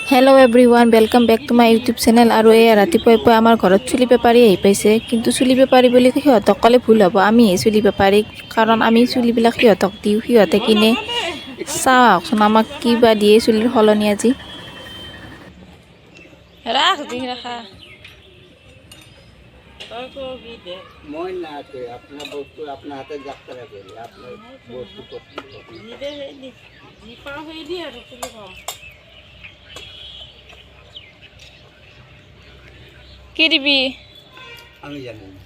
Hello' everyone, welcome back to my YouTube channel. আৰু এই ৰাতিপুৱাই আমাৰ ঘৰত চুলি বেপাৰী আহি পাইছে। কিন্তু চুলি বেপাৰী বুলি সিহঁতক ক'লে ভুল হ'ব, আমিহে চুলি বেপাৰী, কাৰণ আমি চুলিবিলাক সিহঁতক দিওঁ, সিহঁতে কিনে। চাওঁ আহকচোন আমাক কিবা দিয়ে চুলিৰ সলনি আজি। ৰাখ দি ৰাখা। মই না আপনার বস্তু আপনার হাতে যাত্রা করি আপনার বস্তু কি দিবি? আমি জানি না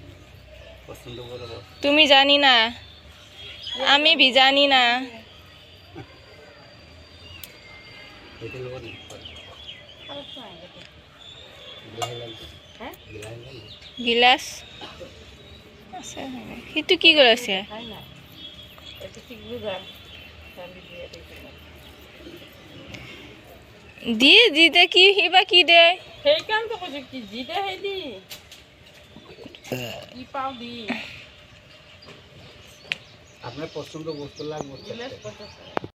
পছন্দ করে তুমি জানি না, আমি ভি জানি না। এটা লোক না গিলাচ আছে, সেইটো কি কৰিছে? দি দি দে, কি সিবা কি দে? সেইকাৰণে কৈছো কি যি দে সেই দি কি পাও দি আপনাৰ পছন্দ বস্তু লাগবে।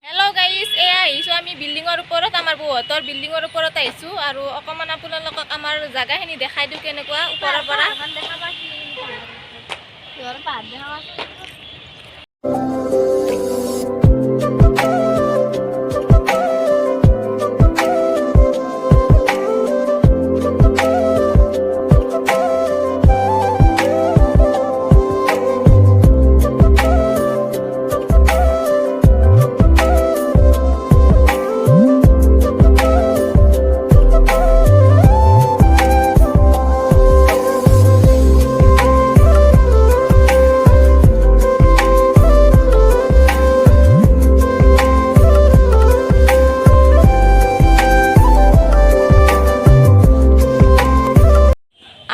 হেল্ল' গাইজ, এয়া আহিছোঁ আমি বিল্ডিঙৰ ওপৰত, আমাৰ বৌহঁতৰ বিল্ডিঙৰ ওপৰত আহিছোঁ। আৰু অকণমান আপোনালোকক আমাৰ জেগাখিনি দেখাই দিওঁ কেনেকুৱা ওপৰৰ পৰা।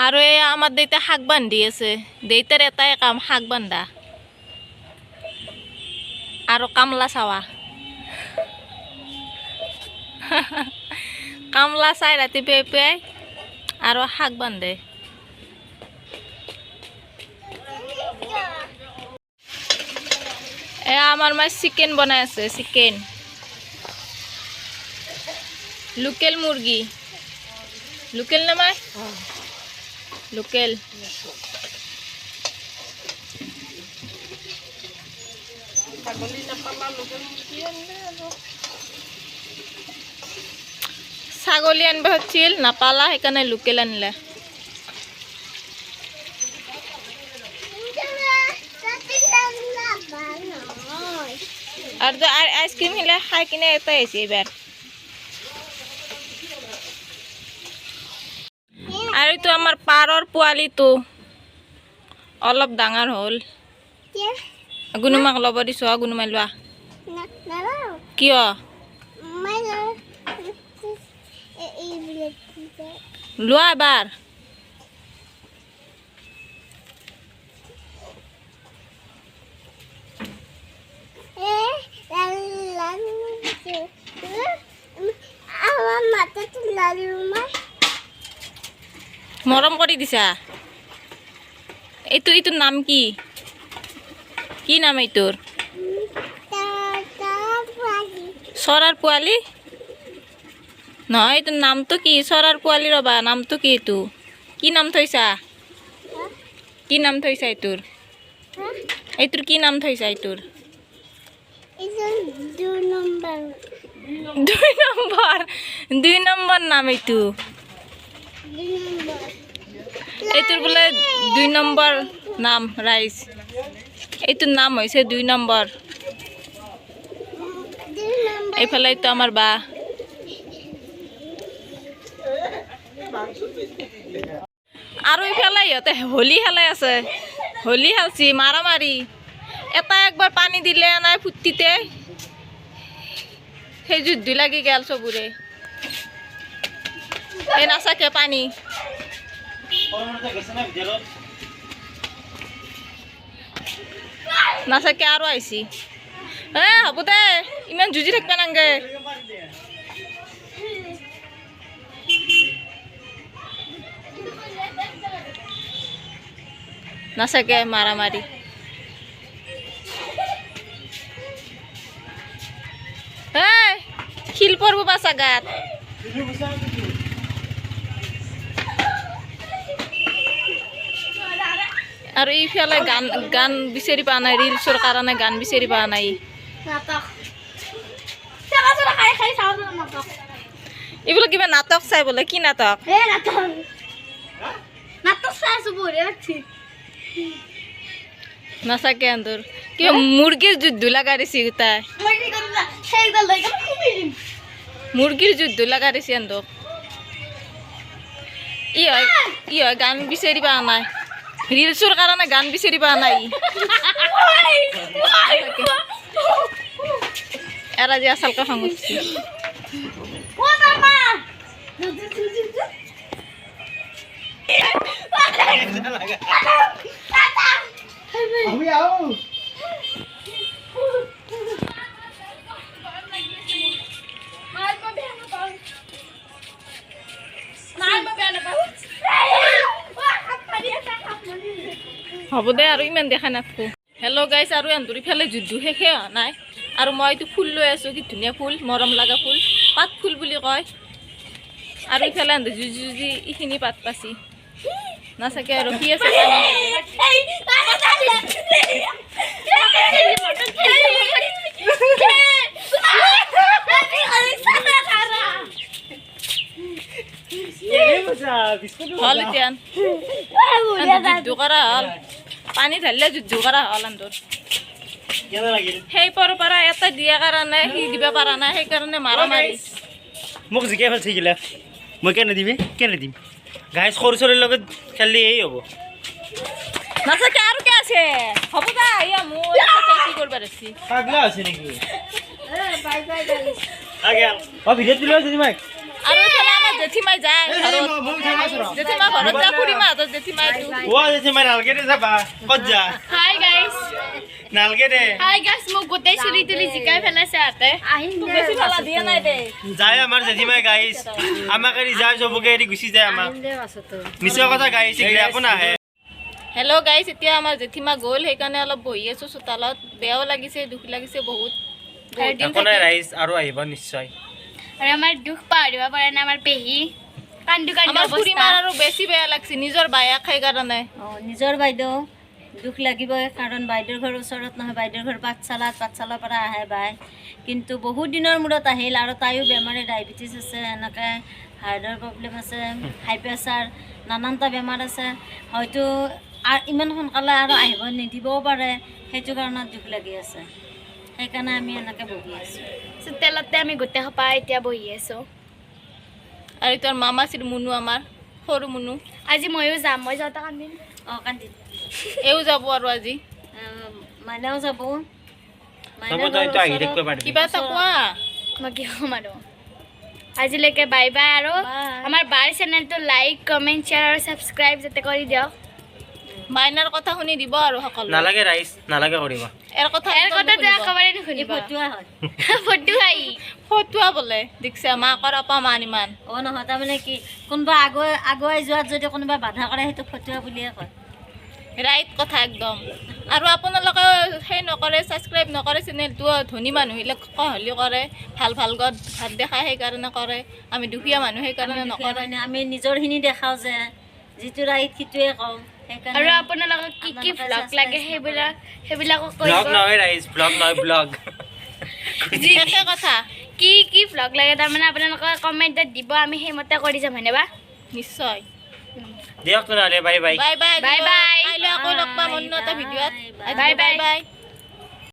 আৰু এই আমাৰ দেউতা শাক বান্ধি আছে। দেউতাৰ এটাই কাম শাক বান্ধা আৰু কামলা চাৱা। কামলা চাই ৰাতিপুৱাই আৰু শাক বান্ধে। এয়া আমাৰ মায়ে চিকেন বনাই আছে, চিকেন লোকেল মুৰ্গী। লোকেল নে মাই? লোকেল। ছাগলী নাপালা লোকেল মুৰ্গী আনিলে আৰু ছাগলী আনিব হচ্ছিল, নাপালা, সেইকাৰণে লোকেল আনিলে। আৰু আইচক্ৰীম খেলে খাই কিনে এটাই আহিছে এইবাৰ। আৰু এইটো আমাৰ পাৰৰ পোৱালিটো অলপ ডাঙৰ হ'ল। গুণুমাক ল'ব দিছো, গুণুমাই লোৱা। কিয়? লোৱা এবাৰ। মৰম কৰি দিছা। এইটোৰ নাম কি? কি নাম এইটোৰ? চৰাৰ পোৱালি নহয়, এইটোৰ নামটো কি? চৰাৰ পোৱালি ৰবা, নামটো কি? এইটো কি নাম থৈছা? কি নাম থৈছা এইটোৰ? এইটোৰ কি নাম থৈছা? এইটোৰ 2 নম্বৰ নাম এইটো। এইটোৰ বোলে 2 নম্বৰ নাম ৰাইজ। এইটোৰ নাম হৈছে 2 নম্বৰ। এইফালে এইটো আমাৰ বা। আৰু এইফালে ইহঁতে হোলী খেলাই আছে। হোলী খেলছি মাৰা মাৰি। এটা একবাৰ পানী দিলে নাই ফুৰ্তিতে সেই যুদ্ধ লাগি গেল চবুৰে। এই নাচাকে পানী নাচাকে আৰু আহিছি। হ'ব দে, ইমান যুঁজি থাকিব নাংগে। নাচাকে মাৰা মাৰি। শিল পৰব পাছা গাত। আৰু ইফালে গান গান বিচাৰি পোৱা নাই, ৰিলছৰ কাৰণে গান বিচাৰি পোৱা নাই। এইবিলাক কিবা নাটক চাই বোলে, কি নাটক? নাচাকে আন্দৰ কিবা মুৰ্গীৰ যুদ্ধ লগা দিছে তাই, মুৰ্গীৰ যুদ্ধ লগা দিছে আন্দক। ই হয় গান বিচাৰি পোৱা নাই, ৰিলছৰ কাৰণে গান বিচাৰি পোৱা নাই। এৰা যে আচলকে খং উঠিছে। আমি আও হ'ব দে আৰু ইমান দেখা নাথাকো। হেল্ল' গাইছ, আৰু এন্দুৰি ফালে যুদ্ধ শেষে হোৱা নাই। আৰু মই এইটো ফুল লৈ আছোঁ, কি ধুনীয়া ফুল, মৰম লগা ফুল, পাত ফুল বুলি কয়। আৰু ইফালে এন্দুৰ যুঁজি যুঁজি এইখিনি পাত পাছি নাচাকে আৰু কি আছে। হল এতিয়া যুদ্ধ কৰা হল, পানী ঢালিলে যুদ্ধ কৰা হল। আন্দৰ সেই পৰা এটা দিয়া কাৰণে সি দিব পৰা নাই, সেইকাৰণে মাৰা মাৰি। মোক জিকাই ভাল থাকিলে মই কেনে দিম গাইজ, সৰু ছোৱালীৰ লগত খেলি এই হ'ব। নাচাকে আৰু কি আছে, হ'ব দা এয়া মোৰ কি কৰিব পাৰিছি। পাগলা আছে নেকি? ভিডিঅ'ত তুলি আছে তোমাক। আৰু এইফালে আমাৰ জেঠিমাই যায় ঘৰত, জেঠিমা ঘৰত যা, খুৰীমা হাতত জেঠিমাইটো। জেঠিমাই নালগে দে যাবা, ক'ত যা হাই গাইছ, নালগে দে হাই গাইছ, মোক গোটেই চুলি তুলি জিকাই পেলাইছে হাতে। তোক বেছি ভালা দিয়া নাই দে। যায় আমাৰ জেঠিমাই গাইজ, আমাক এৰি যায়, চবকে এৰি গুচি যায় আমাক। মিছা কথা গাইজ, এইগিলা একো নাহে। হেল্ল' গাইছ, এতিয়া আমাৰ জেঠিমা গ'ল, সেইকাৰণে অলপ বহি আছোঁ চোতালত। বেয়াও লাগিছে, দুখ লাগিছে বহুত দিন একো নাই ৰাইজ, আৰু আহিব নিশ্চয়। আৰু আমাৰ দুখ পাহৰিব পৰা নাই আমাৰ পেহী, কান্দু কান্দু আমাৰ অৱস্থা। খুৰীমাৰ আৰু বেছি বেয়া লাগছে, নিজৰ বায়েক সেইকাৰণে। নিজৰ বাইদেউ দুখ লাগিবই, কাৰণ বাইদেউৰ ঘৰ ওচৰত নহয়, বাইদেউৰ ঘৰ পাঠশালাৰ পৰা আহে বাই, কিন্তু বহুত দিনৰ মূৰত আহিল। আৰু তাইও বেমাৰে, ডায়েবেটিছ আছে, এনেকৈ হাৰ্টৰ প্ৰব্লেম আছে, হাই প্ৰেছাৰ, নানানটা বেমাৰ আছে। হয়তো ইমান সোনকালে আৰু আহিব নিদিবও পাৰে, সেইটো কাৰণত দুখ লাগি আছে। সেইকাৰণে আমি এনেকৈ বহি আছোঁ। তেলতে আমি গোটেই সোপা এতিয়া বহি আছোঁ। আৰু তোৰ মামা আছিল মুনু, আমাৰ সৰু মুনু। আজি ময়ো যাম, মই যাওঁতে কান্দিম। অঁ কান্দি এও যাব আৰু আজি মাইনাও যাব। তইতো আহি থাকিব পাৰিবি। কিবা এটা কোৱা। মই কি ক'ম আৰু, আজিলৈকে বাই বাই। আৰু আমাৰ বাৰ চেনেলটো লাইক, কমেণ্ট, শ্বেয়াৰ আৰু ছাবস্ক্ৰাইব যাতে কৰি দিয়ক। মাইনাৰ কথা শুনি দিব আৰু সকলো। নালাগে ৰাইজ, নালাগে কৰিব। এৰ কথাটো একেবাৰে নুশুনিব। ফটুৱা হয়। ফটুৱাই ফটুৱা বোলে, দেখিছে মাকৰ অপমান ইমান। অঁ নহয়, তাৰমানে কি, কোনোবা আগুৱাই যোৱাত যদি কোনোবা বাধা কৰে, সেইটো ফটুৱা বুলিয়ে কয়। ৰাইট কথা একদম। আৰু আপোনালোকে সেই নকৰে, ছাবস্ক্ৰাইব নকৰে চেনেলটো, ধনী মানুহবিলাক হ'লেও কৰে, ভাল ভাল গত ভাত দেখায় সেইকাৰণে কৰে। আমি দুখীয়া মানুহ সেইকাৰণে নকৰে। আমি নিজৰখিনি দেখাওঁ যে, যিটো ৰাইট সেইটোৱে কওঁ। আৰু আপোনালোকক কি কি ভ্লগ লাগে সেইবিলাকো ব্লগ কৰিব। নহয় ৰাইজ, ব্লগ নহয়, ব্লগ। একে কথা কি কি ভ্লগ লাগে তাৰমানে আপোনালোকে কমেণ্টত দিব, আমি সেইমতে কৰি যাম, হয়নে বা? নিশ্চয়। দিয়ক তেনেহ'লে, bye bye. Bye bye bye bye. কাইলৈ আকৌ লগ পাম অন্য এটা ভিডিঅ'ত। Bye bye bye. বাই।